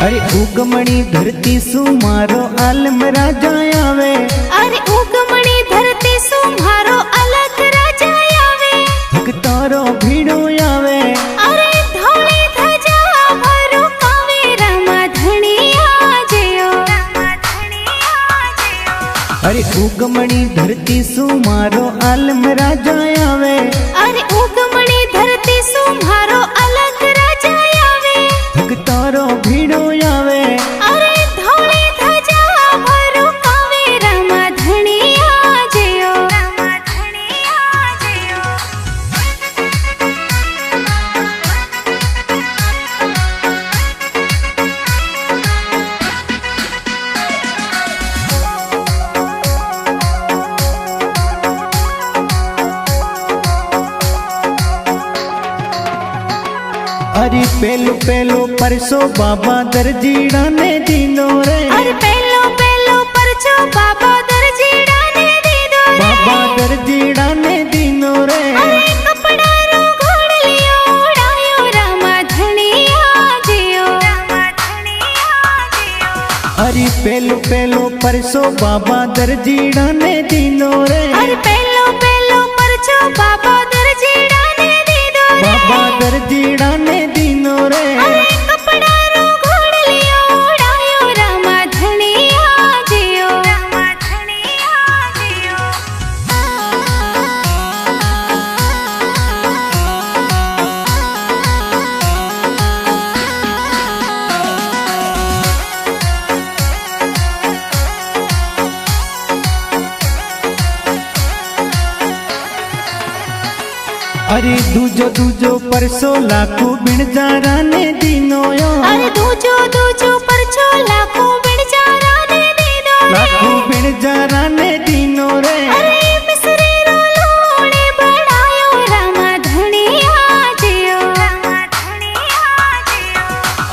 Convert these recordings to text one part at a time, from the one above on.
अरे उगमणी धरती सु मारो आलम राजा आवे। अरे उगमणी धरती सु मारो अलग राजा आवे। भक्तारो भीड़ो आवे। अरे धोली धजा भरो कावे रमा धनिया जयो। अरे उगमणी धरती सु मारो आलम राजा आवे। अरे उगमणी धरती सु मारो अलग राजा आवे। भक्तारो भीड़ो आवे। अरे धोली धजा भरो कावे रमा धनिया जयो। अरे पेलो पेलो परसो बाबा दरजीड़ा ने दीनो रे। अरे पेलो पेलो परचो बाबा दरजीड़ा ने दीनो रे। बाबा दरजीड़ा ने दीनो रे। अरे कपड़ा रो घोड़ लियो उड़ायो रामा धनिया जियो। अरे पेलो पेलो परसो बाबा दरजीड़ा ने दीनो रे। अरे पेलो पेलो परचो बाबा दरजीड़ा ने दीनो रे। बाबा दरजीड़ा ने दीनो रे। अरे कपड़ा रो घोड़ लियो उड़ायो रामा धनिया जियो। अरे दूजो दूजो परसो लाखो बिणजारा ने दीनो यो। अरे दूजो दूजो परचो लाखो बिणजारा ने दीनो रे। लाखो बिणजारा ने दीनो रे। अरे मिसरी रो लोणे बनायो रामा धनिया जियो।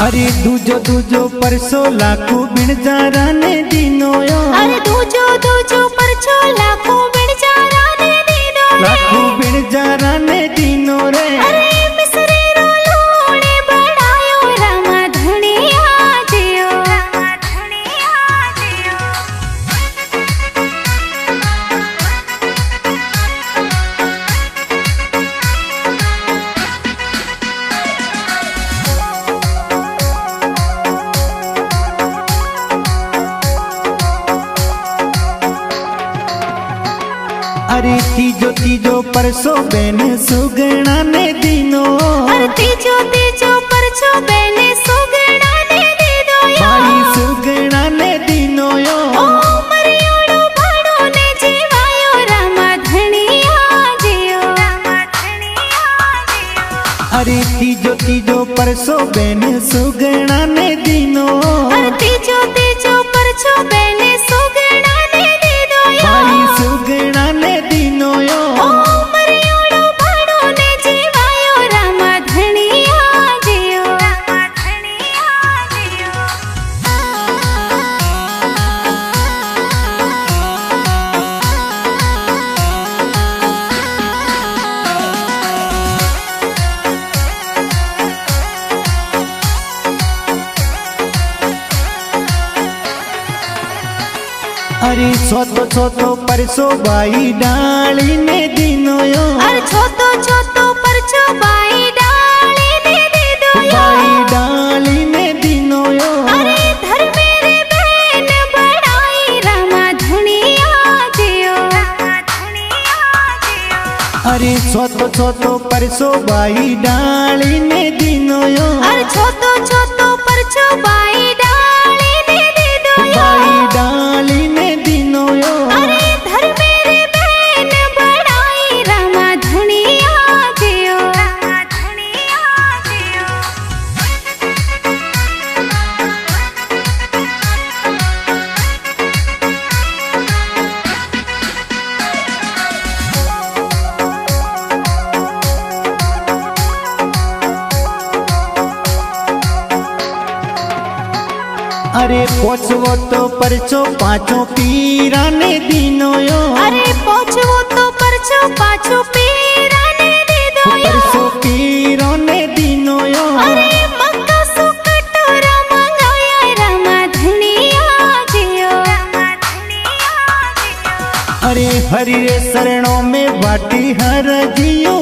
अरे दूजो दूजो परसो लाखो बिणजारा ने दीनो यो। अरे दूजो दूजो परचो लाखो बिणजारा ने दीनो रे। लाखो बिणजारा ने दीनो रे। अरे मिसरी रो लोणे बनायो रामा धनिया जियो। अरे तीजो तीजो परसो बेन सुगणा ने दीनो। अरे तीजो तीजो परचो बेने सुगणा ने दीनो यो। भाई सुगणा ने दीनो यो। ओ मरियोड़ो भाड़ो ने जीवायो रामा धनिया जियो। अरे तीजो तीजो परसो बेन सुगणा ने दीनो। अरे तीजो तीजो परचो बेने सुगणा ने दीनो यो। भाई सुगणा ने दीनो यो। ओ मरियोड़ो भाड़ो ने जीवायो रामा धनिया जियो। अरे छोतो छोतो परसो बाई डाली ने दीनो यो। अरे छोतो छोतो परचो बाई डाली ने दीनो यो। बाई डाली ने दीनो यो। अरे धर मेरे बहन बढ़ाई रामा धनिया जियो। अरे छोतो छोतो परसो बाई डाली ने दीनो यो। अरे छोतो छोतो परचो बाई डाली ने दीनो यो। बाई डाली ने दीनो यो। अरे धर मेरे बहन बढ़ाई रामा धनिया जियो। अरे पोचवो तो परचो पाचो पीरा ने दीनो यो। अरे पोचवो तो परचो पाचो पीरा ने दीनो यो। परसो पीरो ने दीनो यो। अरे मक्का सु कटोरा मंगाई हरि रे शरणों में बाटी हर जियो